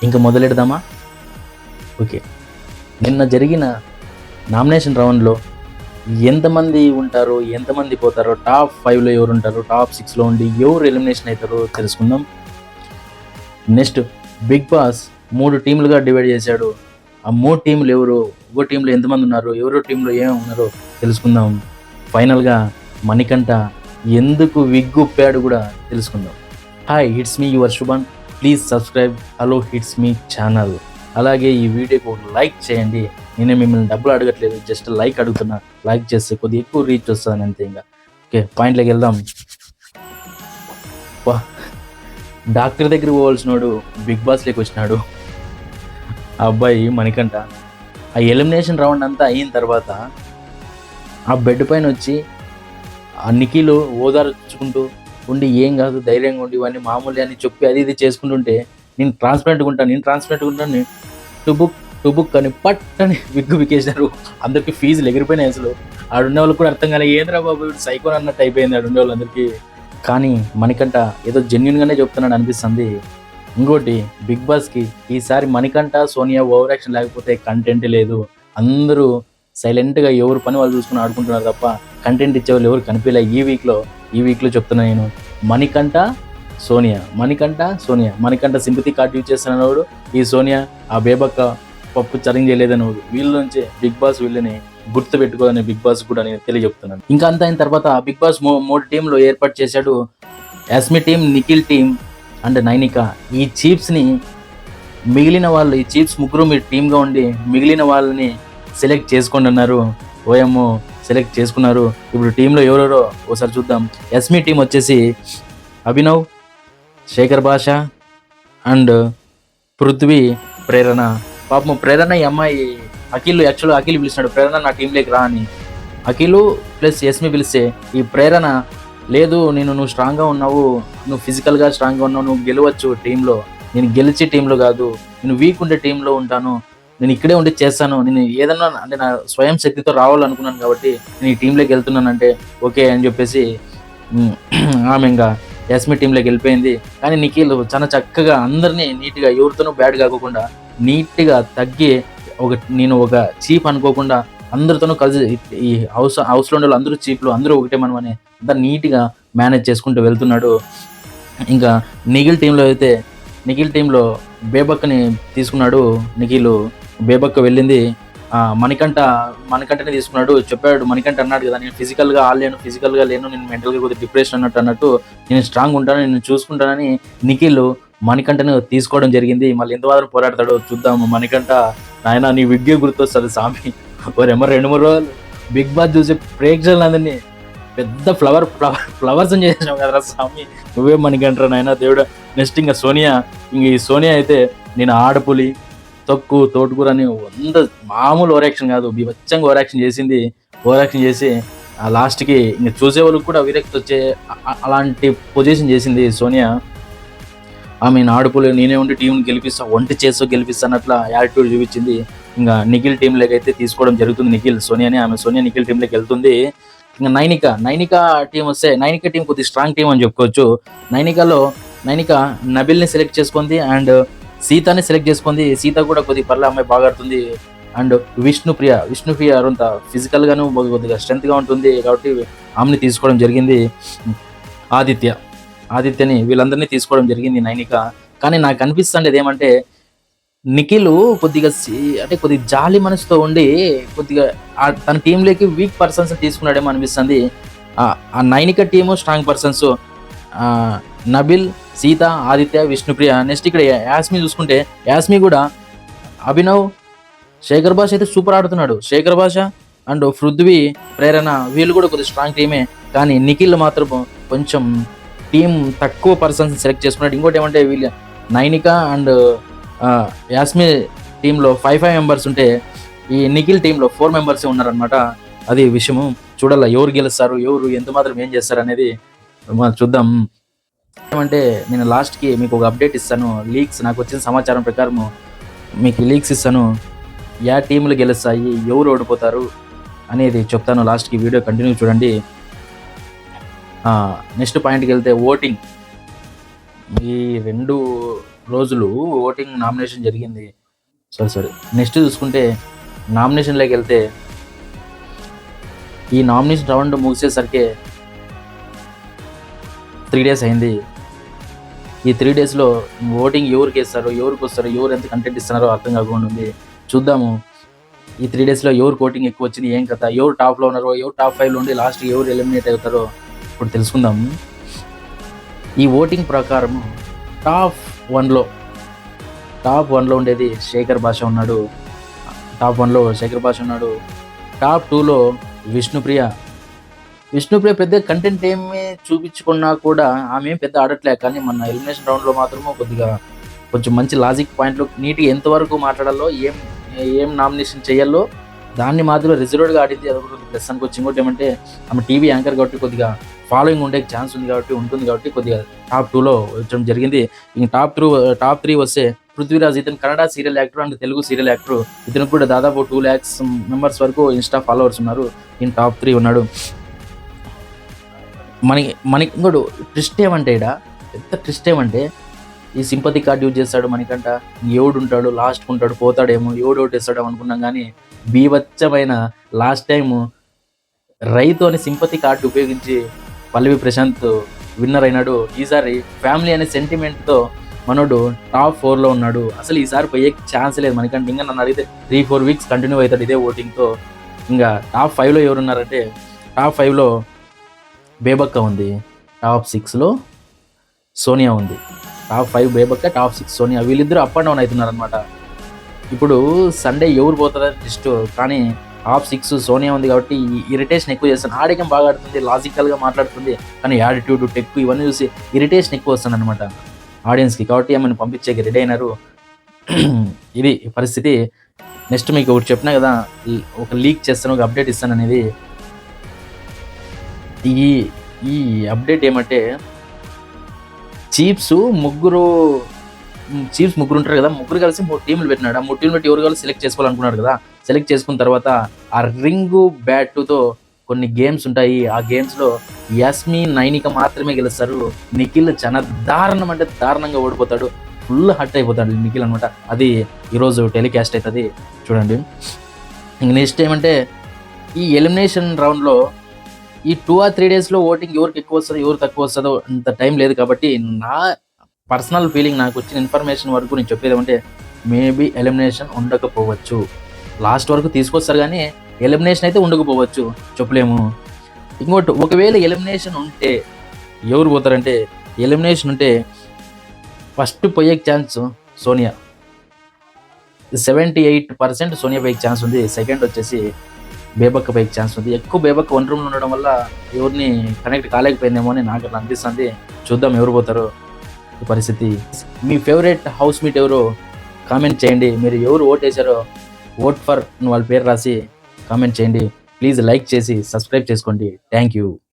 ఇంకా మొదలెడదామా? ఓకే. నిన్న జరిగిన నామినేషన్ రౌండ్లో ఎంతమంది ఉంటారో, ఎంతమంది పోతారో, టాప్ 5లో ఎవరు ఉంటారో, టాప్ 6లో ఉండి ఎవరు ఎలిమినేషన్ అవుతారో తెలుసుకుందాం. నెక్స్ట్ బిగ్ బాస్ 3 టీములుగా డివైడ్ చేశాడు. ఆ 3 టీములు ఎవరు, ఒక టీంలో ఎంతమంది ఉన్నారు, ఎవరో టీంలో ఏమేమి ఉన్నారో తెలుసుకుందాం. ఫైనల్గా మణికంఠ ఎందుకు విగ్గుప్పాడు కూడా తెలుసుకుందాం. Hi, it's me your Shubman. Please subscribe hello hits me channel. అలాగే ఈ వీడియోకి ఒక లైక్ చేయండి. నేనే మిమ్మల్ని డబ్బులు అడగట్లేదు, జస్ట్ లైక్ అడుగుతున్నా. లైక్ చేస్తే కొద్దిగా ఎక్కువ రీచ్ వస్తుంది అంతే. ఇంకా ఓకే, పాయింట్లోకి వెళ్దాం. వా, డాక్టర్ దగ్గర పోవాల్సినోడు బిగ్ బాస్లోకి వచ్చినాడు. ఆ అబ్బాయి మణికంఠ ఆ ఎలిమినేషన్ రౌండ్ అంతా అయిన తర్వాత ఆ బెడ్ పైన వచ్చి ఆ నిఖిల్ ఓదార్చుకుంటూ ఉండి ఏం కాదు ధైర్యంగా ఉండి ఇవన్నీ మామూలు అని చెప్పి అది ఇది చేసుకుంటుంటే నేను ట్రాన్స్పరెంట్గా ఉంటాను టుబుక్ అని పట్టని విగ్గు వికేసినారు. అందరికీ ఫీజులు ఎగిరిపోయినాయి. అసలు ఆడుండే వాళ్ళకి కూడా అర్థం కాలే, ఏంద్రా బాబు సైకోన్ అన్నట్టు అయిపోయింది ఆడుండే వాళ్ళందరికీ. కానీ మణికంఠ ఏదో జెన్యున్గానే చెప్తున్నాడు అనిపిస్తుంది. ఇంకోటి, బిగ్ బాస్కి ఈసారి మణికంఠ సోనియా ఓవర్ యాక్షన్ లేకపోతే కంటెంట్ లేదు. అందరూ సైలెంట్గా ఎవరు పని వాళ్ళు చూసుకుని ఆడుకుంటున్నారు తప్ప కంటెంట్ ఇచ్చేవాళ్ళు ఎవరు కనిపించలే ఈ వీక్లో చెప్తున్నా నేను. మణికంఠ సింపతి కార్డు యూజ్ చేస్తున్నవాడు ఈ సోనియా, ఆ బేబక్క పప్పు చరింగ్ చేయలేదని వీళ్ళ నుంచే బిగ్ బాస్ వీళ్ళని గుర్తు పెట్టుకోదని బిగ్ బాస్ కూడా నేను తెలియజెప్తున్నాను. ఇంకా అంతా అయిన తర్వాత బిగ్ బాస్ 3 టీంలు ఏర్పాటు చేశాడు. Yashmi team, Nikhil team and Nainika. ఈ చీఫ్స్ని మిగిలిన వాళ్ళు, ఈ చీఫ్స్ ముగ్గురు మీరు టీమ్గా ఉండి మిగిలిన వాళ్ళని సెలెక్ట్ చేసుకోండి అన్నారు. ఓఎంఓ సెలెక్ట్ చేసుకున్నారు. ఇప్పుడు టీంలో ఎవరెవరో ఒకసారి చూద్దాం. యాస్మి టీం వచ్చేసి అభినవ్, శేఖర్ భాష అండ్ పృథ్వీ, ప్రేరణ. పాపం ప్రేరణ ఈ అమ్మాయి అఖిల్ పిలిచినాడు, ప్రేరణ నా టీంలోకి రా అని. అఖిల్ ప్లస్ యస్మి పిలిస్తే ఈ ప్రేరణ లేదు, నువ్వు స్ట్రాంగ్గా ఉన్నావు, నువ్వు ఫిజికల్గా స్ట్రాంగ్గా ఉన్నావు, నువ్వు గెలవచ్చు టీంలో. నేను గెలిచి టీంలో కాదు, నేను వీక్ ఉండే టీంలో ఉంటాను, నేను ఇక్కడే ఉండి చేస్తాను, నేను ఏదన్నా అంటే నా స్వయం శక్తితో రావాలనుకున్నాను కాబట్టి నేను ఈ టీంలోకి వెళ్తున్నానంటే ఓకే అని చెప్పేసి ఆమె ఇంకా యాస్మి టీంలోకి వెళ్ళిపోయింది. కానీ నిఖిల్ చాలా చక్కగా అందరినీ నీట్గా, ఎవరితోనూ బ్యాడ్ కాకుండా నీట్గా తగ్గి నేను ఒక చీప్ అనుకోకుండా అందరితోనూ కలిసి ఈ హౌస్లో ఉండే అందరూ చీప్లు, అందరూ ఒకటే మనం అని అంతా నీట్గా మేనేజ్ చేసుకుంటూ వెళ్తున్నాడు. ఇంకా నిఖిల్ టీంలో బేబక్కని తీసుకున్నాడు. నిఖిల్ బేబక్క వెళ్ళింది. మణికంఠని తీసుకున్నాడు. చెప్పాడు, మణికంఠ అన్నాడు కదా, నేను ఫిజికల్గా లేను, నేను మెంటల్గా కొద్దిగా డిప్రెషన్ అన్నట్టు నేను స్ట్రాంగ్ ఉంటాను, నేను చూసుకుంటానని నిఖిల్ మణికంఠను తీసుకోవడం జరిగింది. మళ్ళీ ఎంత మాత్రం పోరాడతాడో చూద్దాము. మణికంఠ నాయన నీ విగ్గే గుర్తొస్తుంది స్వామి. ఎవరేమో 2-3 రోజులు బిగ్ బాస్ చూసి ప్రేక్షకులందరినీ పెద్ద ఫ్లవర్స్ చేసినావు కదరా స్వామి, నువ్వే మణికంఠ నాయన దేవుడు. నెక్స్ట్ ఇంకా ఈ సోనియా అయితే నేను ఆడపులి తోటకూర అని మామూలు ఓవర్ యాక్షన్ కాదు, బీభత్సంగా ఓవర్ యాక్షన్ చేసి ఆ లాస్ట్కి ఇంకా చూసే వాళ్ళకి కూడా విరక్తి వచ్చే అలాంటి పొజిషన్ చేసింది సోనియా. ఆమె ఆడుపులే, నేనే ఉండి టీంని గెలిపిస్తా, ఒంటి చేస్తూ గెలిపిస్తా అన్నట్ల యాటిట్యూడ్ చూపించింది. ఇంకా నిఖిల్ టీంలోకి అయితే తీసుకోవడం జరుగుతుంది. సోనియా నిఖిల్ టీంలోకి వెళ్తుంది. ఇంకా నైనిక టీం వస్తే, నైనిక టీం కొద్దిగా స్ట్రాంగ్ టీం అని చెప్పుకోవచ్చు. నైనిక నబిల్ని సెలెక్ట్ చేసుకుంది అండ్ సీతాని సెలెక్ట్ చేసుకుంది. సీత కూడా కొద్దిగా పర్లే, అమ్మాయి బాగా ఆడుతుంది. అండ్ విష్ణుప్రియ అంత ఫిజికల్గాను కొద్దిగా స్ట్రెంత్గా ఉంటుంది కాబట్టి ఆమెని తీసుకోవడం జరిగింది. ఆదిత్యని వీళ్ళందరినీ తీసుకోవడం జరిగింది నైనిక. కానీ నాకు అనిపిస్తుండేది ఏమంటే నిఖిల్ కొద్దిగా జాలి మనసుతో ఉండి కొద్దిగా తన టీంలోకి వీక్ పర్సన్స్ తీసుకున్నాడేమో అనిపిస్తుంది. ఆ Nainika team strong persons Nabil, Seetha, Aditya, Vishnupriya. Next ఇక్కడ యాస్మి చూసుకుంటే, యాస్మి కూడా అభినవ్, శేఖర్ భాష అయితే సూపర్ ఆడుతున్నాడు. శేఖర్ భాష అండ్ పృథ్వీ, ప్రేరణ వీళ్ళు కూడా కొద్దిగా స్ట్రాంగ్ టీమే. కానీ నిఖిల్ మాత్రం కొంచెం టీం తక్కువ పర్సన్స్ సెలెక్ట్ చేసుకున్నాడు. ఇంకోటి ఏమంటే వీళ్ళు నైనిక అండ్ యాస్మి టీంలో 5 మెంబర్స్ ఉంటే ఈ నిఖిల్ టీంలో 4 మెంబర్సే ఉన్నారనమాట. అది విషయము. చూడాల ఎవరు గెలుస్తారు, ఎవరు ఎంత మాత్రం ఏం చేస్తారు అనేది మనం చూద్దాం. ఏమంటే నేను లాస్ట్కి మీకు ఒక అప్డేట్ ఇస్తాను. నాకు వచ్చిన సమాచారం ప్రకారం మీకు లీక్స్ ఇస్తాను. యా టీంలు గెలుస్తాయి, ఎవరు ఓడిపోతారు అనేది చెప్తాను. లాస్ట్కి వీడియో కంటిన్యూ చూడండి. నెక్స్ట్ పాయింట్కి వెళ్తే ఓటింగ్. ఈ 2 రోజులు ఓటింగ్ నామినేషన్ జరిగింది. సారీ. నెక్స్ట్ చూసుకుంటే నామినేషన్లోకి వెళ్తే ఈ నామినేషన్ రౌండ్ ముగిసేసరికి 3 days అయింది. ఈ 3 daysలో ఓటింగ్ ఎవరికి వేస్తారు, ఎవరికి వస్తారు, ఎవరు ఎంత కంటెంట్ ఇస్తున్నారో అర్థం కాకుండా ఉంది. చూద్దాము ఈ 3 daysలో ఎవరికి ఓటింగ్ ఎక్కువ వచ్చింది, ఏం కథ, ఎవరు టాప్లో ఉన్నారో, ఎవరు టాప్ 5లో ఉండి లాస్ట్ ఎవరు ఎలిమినేట్ అవుతారో ఇప్పుడు తెలుసుకుందాము. ఈ ఓటింగ్ ప్రకారం టాప్ 1లో ఉండేది శేఖర్ భాష ఉన్నాడు. టాప్ 1లో శేఖర్ భాష ఉన్నాడు. టాప్ 2లో విష్ణుప్రియ పెద్ద కంటెంట్ ఏమి చూపించుకున్నా కూడా ఆమె ఏం పెద్ద ఆడట్లే, కానీ మన ఎలిమినేషన్ రౌండ్లో మాత్రము కొంచెం మంచి లాజిక్ పాయింట్లు నీట్గా ఎంతవరకు మాట్లాడాలో, ఏం నామినేషన్ చేయాలో దాన్ని మాత్రం రిజర్వ్డ్గా ఆడింది. అది కూడా ప్లస్ అనుకోవచ్చు. ఇంకోటి ఏమంటే ఆమె టీవీ యాంకర్ కాబట్టి కొద్దిగా ఫాలోయింగ్ ఉండే ఛాన్స్ ఉంటుంది కాబట్టి కొద్దిగా టాప్ 2లో వచ్చడం జరిగింది. ఇంక టాప్ 3 వస్తే పృథ్వీరాజ్, ఇతను Kannada serial actor and Telugu serial actor. ఇతను కూడా దాదాపు 2 lakhs మెంబర్స్ వరకు ఇన్స్టా ఫాలోవర్స్ ఉన్నారు. ఈయన టాప్ 3 ఉన్నాడు. మనకి ఇంకోటి ట్విస్ట్ ఏమంటే పెద్ద ట్విస్ట్ ఏమంటే ఈ సింపతి కార్డ్ యూజ్ చేస్తాడు మనకంట. ఎవడు ఉంటాడు లాస్ట్ ఉంటాడు, పోతాడేమో, ఎవడు ఓటు వేస్తాడేమో అనుకున్నాం, కానీ బీభత్సమైన లాస్ట్ టైం రైతు అని సింపతి కార్డు ఉపయోగించి పల్లవి ప్రశాంత్ విన్నర్ అయినాడు. ఈసారి ఫ్యామిలీ అనే సెంటిమెంట్తో మనోడు టాప్ 4లో ఉన్నాడు. అసలు ఈసారి పోయే ఛాన్స్ లేదు మనకంటే. ఇంకా నన్ను అడిగితే 3-4 weeks కంటిన్యూ అవుతాడు ఇదే ఓటింగ్తో. ఇంకా టాప్ 5లో ఎవరున్నారంటే టాప్ 5లో బేబక్క ఉంది, టాప్ 6లో సోనియా ఉంది. Top 5 Bebakka, top 6 Sonia. వీళ్ళిద్దరూ అప్ అండ్ డౌన్ అవుతున్నారు అనమాట. ఇప్పుడు సండే ఎవరు పోతారని లిస్ట్, కానీ టాప్ 6 సోనియా ఉంది కాబట్టి ఇరిటేషన్ ఎక్కువ చేస్తాను. ఆడేకం బాగా ఆడుతుంది, లాజికల్గా మాట్లాడుతుంది, కానీ యాటిట్యూడ్, టెక్ ఇవన్నీ చూసి ఇరిటేషన్ ఎక్కువ వస్తుంది అనమాట ఆడియన్స్కి. కాబట్టి ఏమైనా పంపించేకి రెడీ అయినారు. ఇది పరిస్థితి. నెక్స్ట్ మీకు ఒకటి చెప్పినా కదా, ఒక లీక్ చేస్తాను, ఒక అప్డేట్ ఇస్తాను అనేది. ఈ అప్డేట్ ఏమంటే చీఫ్స్ ముగ్గురు ఉంటారు కదా, ముగ్గురు కలిసి 3 టీంలు పెట్టినాడు. ఆ 3 టీంలు పెట్టి ఎవరు కావాలి సెలెక్ట్ చేసుకోవాలనుకున్నాడు కదా. సెలెక్ట్ చేసుకున్న తర్వాత ఆ రింగు బ్యాట్తో కొన్ని గేమ్స్ ఉంటాయి. ఆ గేమ్స్లో యస్మి, నైనిక మాత్రమే గెలుస్తారు. నిఖిల్ చాలా దారుణంగా ఓడిపోతాడు. ఫుల్ హర్ట్ అయిపోతాడు నిఖిల్ అనమాట. అది ఈరోజు టెలికాస్ట్ అవుతుంది, చూడండి. ఇంక నెక్స్ట్ ఏమంటే ఈ ఎలిమినేషన్ రౌండ్లో ఈ 2 or 3 daysలో ఓటింగ్ ఎవరికి ఎక్కువ వస్తుందో ఎవరు తక్కువ వస్తుందో అంత టైం లేదు. కాబట్టి నా పర్సనల్ ఫీలింగ్, నాకు వచ్చిన ఇన్ఫర్మేషన్ వరకు నేను చెప్పేది ఏమంటే మేబీ ఎలిమినేషన్ ఉండకపోవచ్చు. లాస్ట్ వరకు తీసుకొస్తారు కానీ ఎలిమినేషన్ అయితే ఉండకపోవచ్చు, చెప్పలేము. ఇంకోటి, ఒకవేళ ఎలిమినేషన్ ఉంటే ఎవరు పోతారంటే, ఎలిమినేషన్ ఉంటే ఫస్ట్ పోయే ఛాన్స్ సోనియా, 78% సోనియా పోయే ఛాన్స్ ఉంది. సెకండ్ వచ్చేసి బేబక్క పైకి ఛాన్స్ ఉంది. ఎక్కువ బేబక్క 1 roomలో ఉండడం వల్ల ఎవరిని కనెక్ట్ కాలేకపోయిందేమో అని నాకు అట్లా అనిపిస్తుంది. చూద్దాం ఎవరు పోతారో ఈ పరిస్థితి. మీ ఫేవరెట్ హౌస్ మీట్ ఎవరో కామెంట్ చేయండి. మీరు ఎవరు ఓట్ వేసారో ఓట్ ఫర్ వాళ్ళ పేరు రాసి కామెంట్ చేయండి. ప్లీజ్ లైక్ చేసి సబ్స్క్రైబ్ చేసుకోండి. Thank you.